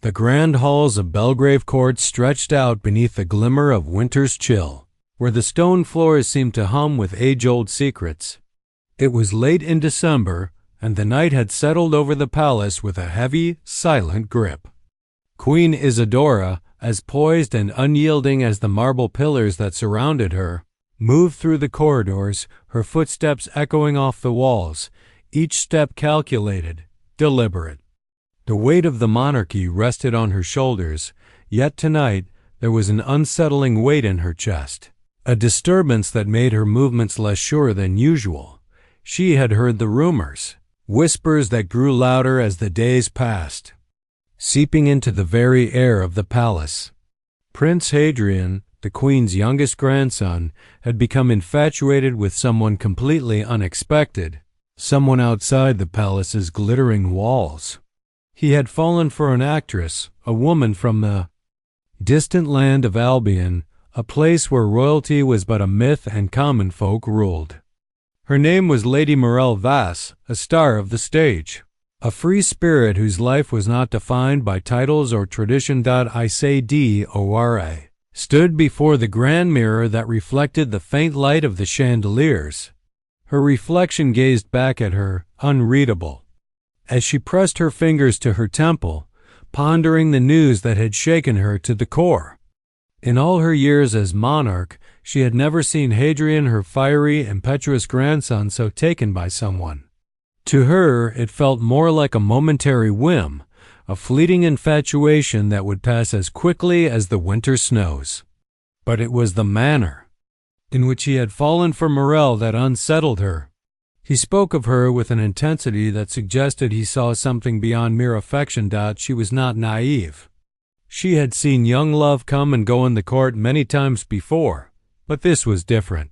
The grand halls of Belgrave Court stretched out beneath the glimmer of winter's chill, where the stone floors seemed to hum with age-old secrets. It was late in December, and the night had settled over the palace with a heavy, silent grip. Queen Isadora, as poised and unyielding as the marble pillars that surrounded her, moved through the corridors, her footsteps echoing off the walls, each step calculated, deliberate. The weight of the monarchy rested on her shoulders, yet tonight there was an unsettling weight in her chest, a disturbance that made her movements less sure than usual. She had heard the rumors, whispers that grew louder as the days passed, seeping into the very air of the palace. Prince Hadrian, the Queen's youngest grandson, had become infatuated with someone completely unexpected, someone outside the palace's glittering walls. He had fallen for an actress, a woman from the distant land of Albion, a place where royalty was but a myth and common folk ruled. Her name was Lady Morel Vass, a star of the stage, a free spirit whose life was not defined by titles or tradition. Isadora stood before the grand mirror that reflected the faint light of the chandeliers. Her reflection gazed back at her, unreadable. As she pressed her fingers to her temple, pondering the news that had shaken her to the core. In all her years as monarch, she had never seen Hadrian, her fiery, impetuous grandson, so taken by someone. To her, it felt more like a momentary whim, a fleeting infatuation that would pass as quickly as the winter snows. But it was the manner in which he had fallen for Morel that unsettled her. He spoke of her with an intensity that suggested he saw something beyond mere affection. She was not naive. She had seen young love come and go in the court many times before, but this was different.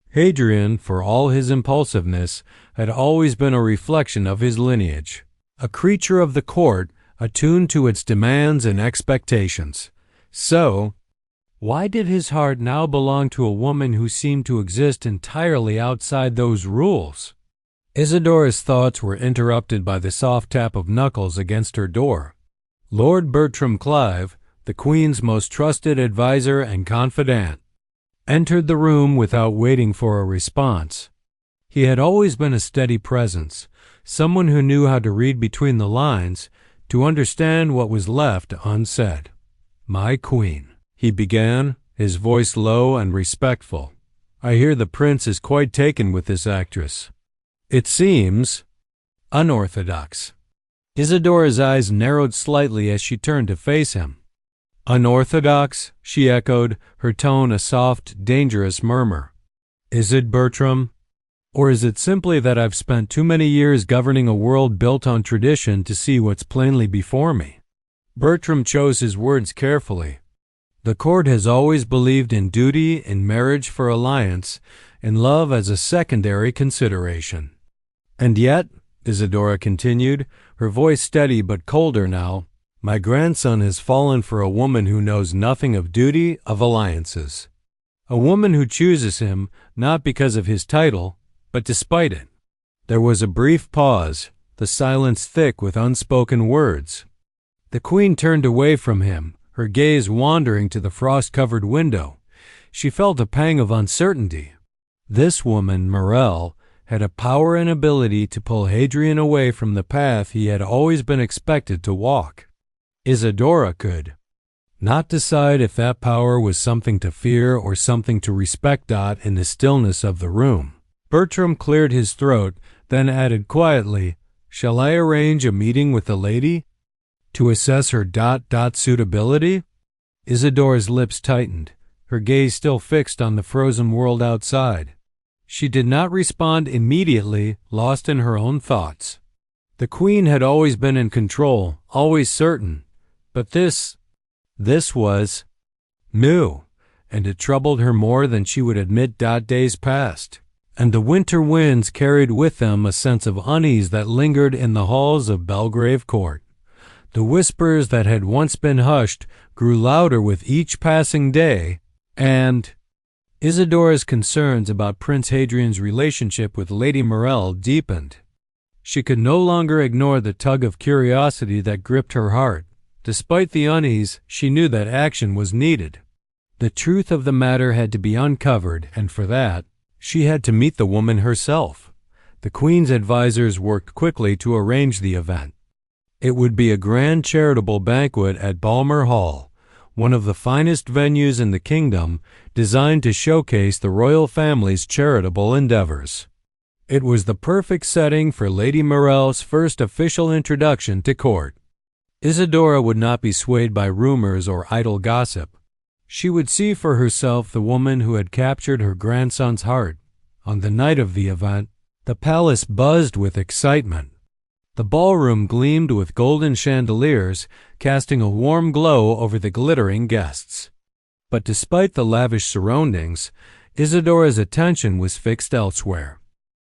Hadrian, for all his impulsiveness, had always been a reflection of his lineage, a creature of the court, attuned to its demands and expectations. So, why did his heart now belong to a woman who seemed to exist entirely outside those rules? Isadora's thoughts were interrupted by the soft tap of knuckles against her door. Lord Bertram Clive, the Queen's most trusted adviser and confidant, entered the room without waiting for a response. He had always been a steady presence, someone who knew how to read between the lines, to understand what was left unsaid. "My Queen," he began, his voice low and respectful. "I hear the prince is quite taken with this actress. It seems unorthodox." Isadora's eyes narrowed slightly as she turned to face him. "Unorthodox?" she echoed, her tone a soft, dangerous murmur. "Is it, Bertram? Or is it simply that I've spent too many years governing a world built on tradition to see what's plainly before me?" Bertram chose his words carefully. "The court has always believed in duty, in marriage for alliance, in love as a secondary consideration. And yet," Isadora continued, her voice steady but colder now, "my grandson has fallen for a woman who knows nothing of duty, of alliances. A woman who chooses him not because of his title, but despite it." There was a brief pause, the silence thick with unspoken words. The Queen turned away from him, her gaze wandering to the frost-covered window. She felt a pang of uncertainty. This woman, Morel, had a power and ability to pull Hadrian away from the path he had always been expected to walk. Isadora could not decide if that power was something to fear or something to respect. In the stillness of the room, Bertram cleared his throat, then added quietly, "Shall I arrange a meeting with the lady to assess her suitability?" Isadora's lips tightened, her gaze still fixed on the frozen world outside. She did not respond immediately, lost in her own thoughts. The Queen had always been in control, always certain, but this was new, and it troubled her more than she would admit. Days passed, and the winter winds carried with them a sense of unease that lingered in the halls of Belgrave Court. The whispers that had once been hushed grew louder with each passing day, and Isadora's concerns about Prince Hadrian's relationship with Lady Morel deepened. She could no longer ignore the tug of curiosity that gripped her heart, Despite the unease, she knew that action was needed. The truth of the matter had to be uncovered, and for that, she had to meet the woman herself. The Queen's advisors worked quickly to arrange the event. It would be a grand charitable banquet at Balmoral Hall, one of the finest venues in the kingdom, designed to showcase the royal family's charitable endeavors. It was the perfect setting for Lady Morel's first official introduction to court. Isadora would not be swayed by rumors or idle gossip. She would see for herself the woman who had captured her grandson's heart. On the night of the event, the palace buzzed with excitement. The ballroom gleamed with golden chandeliers, casting a warm glow over the glittering guests. But despite the lavish surroundings, Isadora's attention was fixed elsewhere.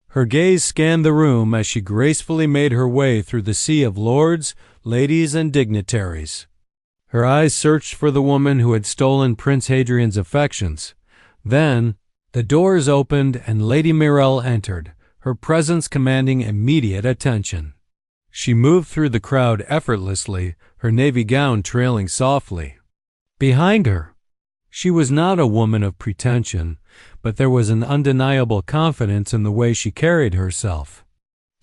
Her gaze scanned the room as she gracefully made her way through the sea of lords, ladies, and dignitaries. Her eyes searched for the woman who had stolen Prince Hadrian's affections. Then, the doors opened and Lady Morel entered, her presence commanding immediate attention. She moved through the crowd effortlessly, her navy gown trailing softly. Behind her, she was not a woman of pretension, but there was an undeniable confidence in the way she carried herself.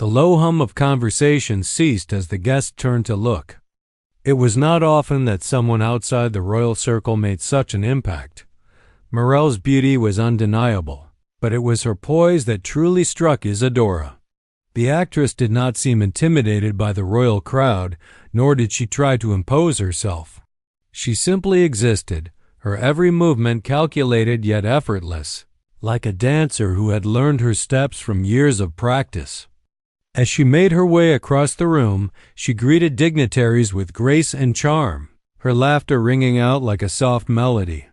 The low hum of conversation ceased as the guests turned to look. It was not often that someone outside the royal circle made such an impact. Morel's beauty was undeniable, but it was her poise that truly struck Isadora. The actress did not seem intimidated by the royal crowd, nor did she try to impose herself. She simply existed, her every movement calculated yet effortless, like a dancer who had learned her steps from years of practice. As she made her way across the room, she greeted dignitaries with grace and charm, her laughter ringing out like a soft melody.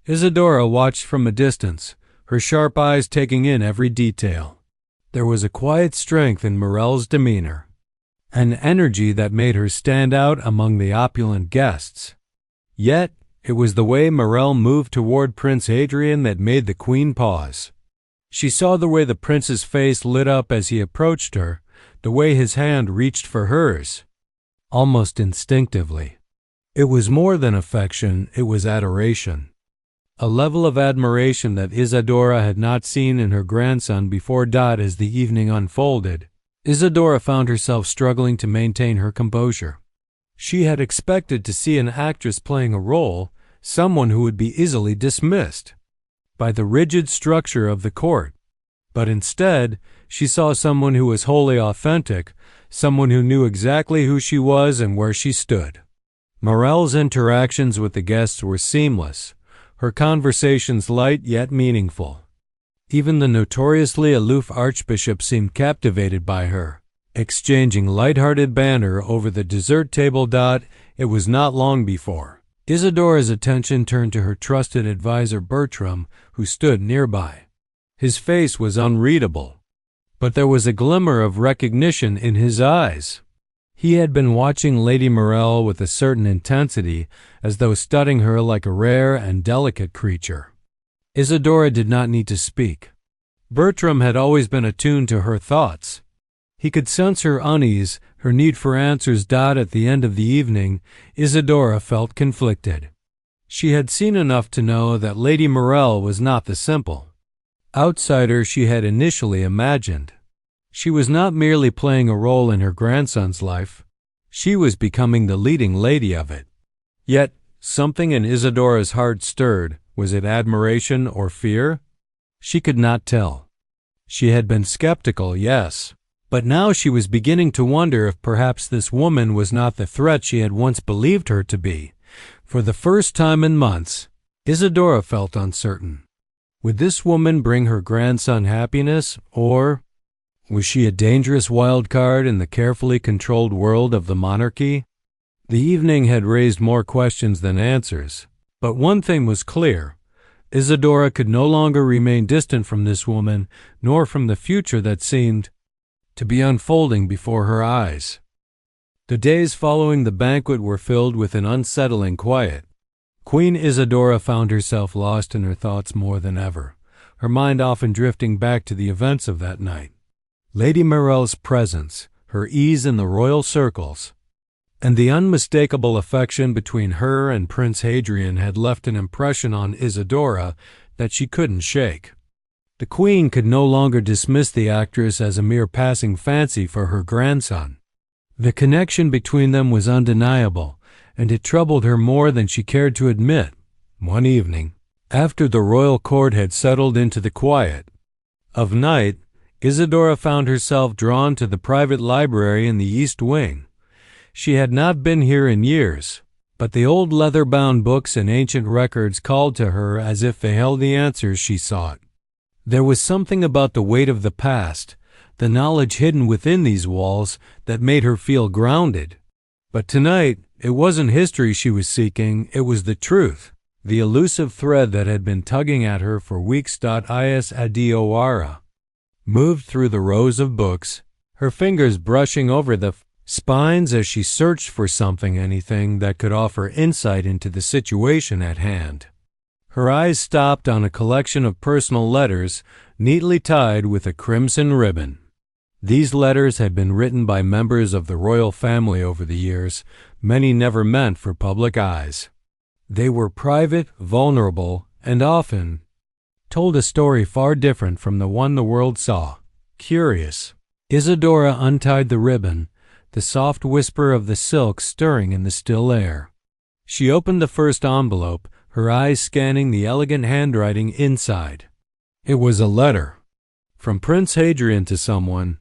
Isadora watched from a distance, her sharp eyes taking in every detail. There was a quiet strength in Morel's demeanor, an energy that made her stand out among the opulent guests. Yet, it was the way Morel moved toward Prince Hadrian that made the Queen pause. She saw the way the prince's face lit up as he approached her, the way his hand reached for hers. Almost instinctively. It was more than affection, it was adoration. A level of admiration that Isadora had not seen in her grandson before. As the evening unfolded, Isadora found herself struggling to maintain her composure. She had expected to see an actress playing a role, someone who would be easily dismissed by the rigid structure of the court. But instead, she saw someone who was wholly authentic, someone who knew exactly who she was and where she stood. Morel's interactions with the guests were seamless, her conversations light yet meaningful. Even the notoriously aloof archbishop seemed captivated by her, exchanging light-hearted banter over the dessert table. It was not long before Isadora's attention turned to her trusted advisor Bertram, who stood nearby. His face was unreadable, but there was a glimmer of recognition in his eyes. He had been watching Lady Morel with a certain intensity, as though studying her like a rare and delicate creature. Isadora did not need to speak. Bertram had always been attuned to her thoughts. He could sense her unease, her need for answers. At the end of the evening, Isadora felt conflicted. She had seen enough to know that Lady Morel was not the simple outsider she had initially imagined. She was not merely playing a role in her grandson's life. She was becoming the leading lady of it. Yet, something in Isadora's heart stirred. Was it admiration or fear? She could not tell. She had been skeptical, yes, but now she was beginning to wonder if perhaps this woman was not the threat she had once believed her to be. For the first time in months, Isadora felt uncertain. Would this woman bring her grandson happiness, or was she a dangerous wild card in the carefully controlled world of the monarchy? The evening had raised more questions than answers, but one thing was clear. Isadora could no longer remain distant from this woman, nor from the future that seemed to be unfolding before her eyes. The days following the banquet were filled with an unsettling quiet. Queen Isadora found herself lost in her thoughts more than ever, her mind often drifting back to the events of that night. Lady Morel's presence, her ease in the royal circles, and the unmistakable affection between her and Prince Hadrian had left an impression on Isadora that she couldn't shake. The Queen could no longer dismiss the actress as a mere passing fancy for her grandson. The connection between them was undeniable, and it troubled her more than she cared to admit. One evening, after the royal court had settled into the quiet of night, Isadora found herself drawn to the private library in the East Wing. She had not been here in years, but the old leather-bound books and ancient records called to her as if they held the answers she sought. There was something about the weight of the past, the knowledge hidden within these walls, that made her feel grounded. But tonight, it wasn't history she was seeking, it was the truth, the elusive thread that had been tugging at her for weeks. Isadora moved through the rows of books, her fingers brushing over the spines as she searched for anything that could offer insight into the situation at hand. Her eyes stopped on a collection of personal letters neatly tied with a crimson ribbon. These letters had been written by members of the royal family over the years, many never meant for public eyes. They were private, vulnerable, and often told a story far different from the one the world saw. Curious, Isadora untied the ribbon, the soft whisper of the silk stirring in the still air. She opened the first envelope, her eyes scanning the elegant handwriting inside. It was a letter from Prince Hadrian to someone.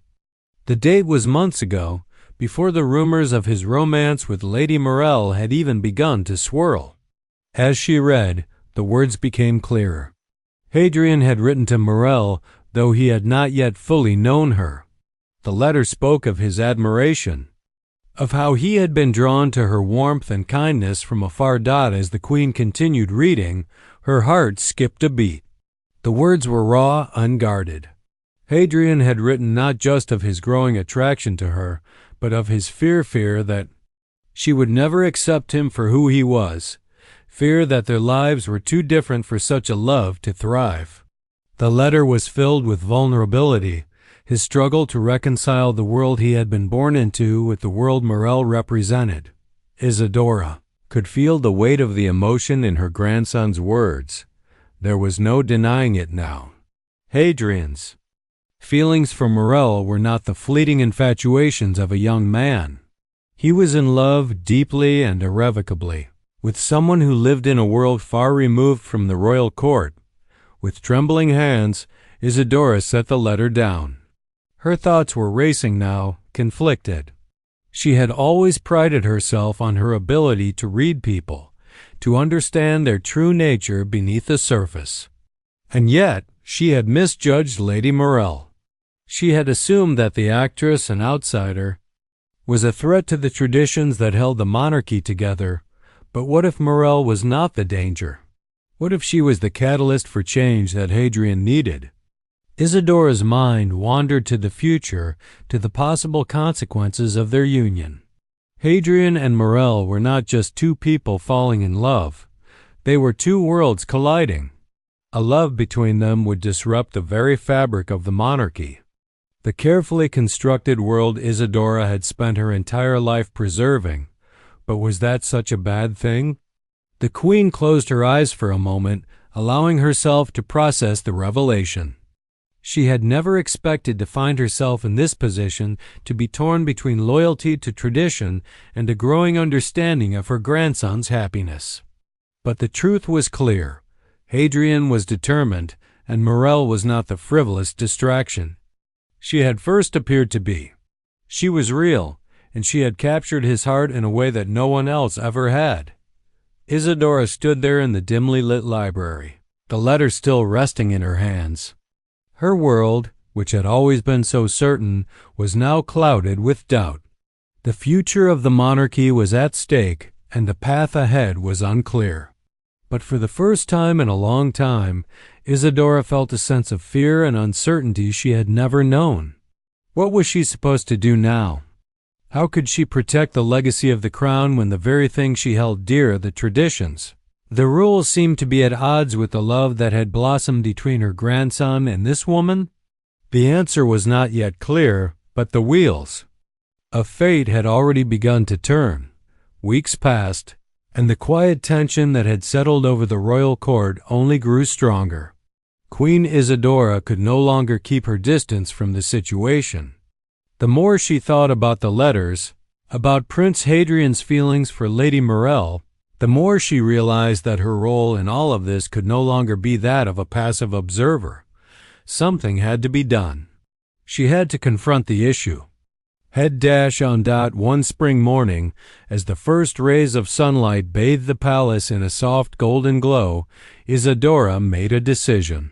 The date was months ago, before the rumors of his romance with Lady Markle had even begun to swirl. As she read, the words became clearer. Hadrian had written to Markle, though he had not yet fully known her. The letter spoke of his admiration, of how he had been drawn to her warmth and kindness from afar. As the Queen continued reading, her heart skipped a beat. The words were raw, unguarded. Hadrian had written not just of his growing attraction to her, but of his fear that she would never accept him for who he was, fear that their lives were too different for such a love to thrive. The letter was filled with vulnerability, his struggle to reconcile the world he had been born into with the world Markle represented. Isadora could feel the weight of the emotion in her grandson's words. There was no denying it now. Hadrian's feelings for Markle were not the fleeting infatuations of a young man. He was in love deeply and irrevocably with someone who lived in a world far removed from the royal court. With trembling hands, Isadora set the letter down. Her thoughts were racing now, conflicted. She had always prided herself on her ability to read people, to understand their true nature beneath the surface. And yet, she had misjudged Lady Markle. She had assumed that the actress, an outsider, was a threat to the traditions that held the monarchy together. But what if Markle was not the danger? What if she was the catalyst for change that Hadrian needed? Isadora's mind wandered to the future, to the possible consequences of their union. Hadrian and Markle were not just two people falling in love. They were two worlds colliding. A love between them would disrupt the very fabric of the monarchy. The carefully constructed world Isadora had spent her entire life preserving. But was that such a bad thing? The Queen closed her eyes for a moment, allowing herself to process the revelation. She had never expected to find herself in this position, to be torn between loyalty to tradition and a growing understanding of her grandson's happiness. But the truth was clear. Hadrian was determined, and Markle was not the frivolous distraction she had first appeared to be. She was real, and she had captured his heart in a way that no one else ever had. Isadora stood there in the dimly lit library, the letter still resting in her hands. Her world, which had always been so certain, was now clouded with doubt. The future of the monarchy was at stake, and the path ahead was unclear. But for the first time in a long time, Isadora felt a sense of fear and uncertainty she had never known. What was she supposed to do now? How could she protect the legacy of the crown when the very thing she held dear, the traditions, the rules, seemed to be at odds with the love that had blossomed between her grandson and this woman? The answer was not yet clear, but the wheels A fate had already begun to turn. Weeks passed, and the quiet tension that had settled over the royal court only grew stronger. Queen Isadora could no longer keep her distance from the situation. The more she thought about the letters, about Prince Hadrian's feelings for Lady Morel, the more she realized that her role in all of this could no longer be that of a passive observer. Something had to be done. She had to confront the issue. One spring morning, as the first rays of sunlight bathed the palace in a soft golden glow, Isadora made a decision.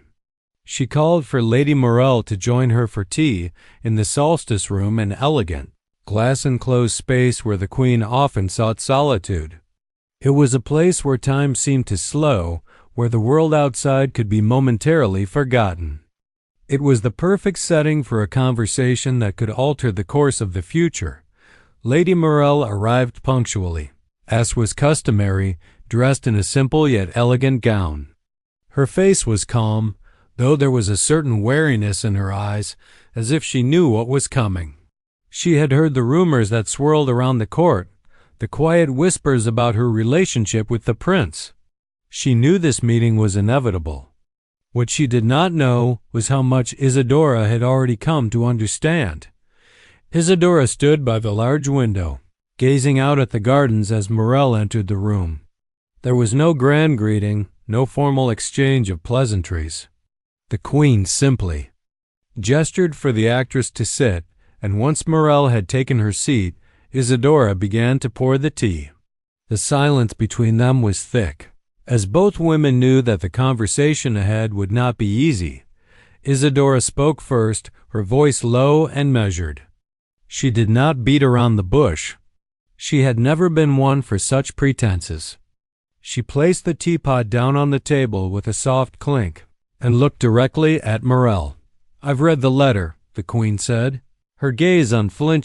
She called for Lady Morel to join her for tea in the solstice room, an elegant, glass-enclosed space where the Queen often sought solitude. It was a place where time seemed to slow, where the world outside could be momentarily forgotten. It was the perfect setting for a conversation that could alter the course of the future. Lady Morel arrived punctually, as was customary, dressed in a simple yet elegant gown. Her face was calm, though there was a certain wariness in her eyes, as if she knew what was coming. She had heard the rumors that swirled around the court, the quiet whispers about her relationship with the prince. She knew this meeting was inevitable. What she did not know was how much Isadora had already come to understand. Isadora stood by the large window, gazing out at the gardens as Morel entered the room. There was no grand greeting, no formal exchange of pleasantries. The Queen simply gestured for the actress to sit, and once Morel had taken her seat, Isadora began to pour the tea. The silence between them was thick. As both women knew that the conversation ahead would not be easy, Isadora spoke first, her voice low and measured. She did not beat around the bush. She had never been one for such pretenses. She placed the teapot down on the table with a soft clink and looked directly at Morel. "I've read the letter," the Queen said, her gaze unflinching.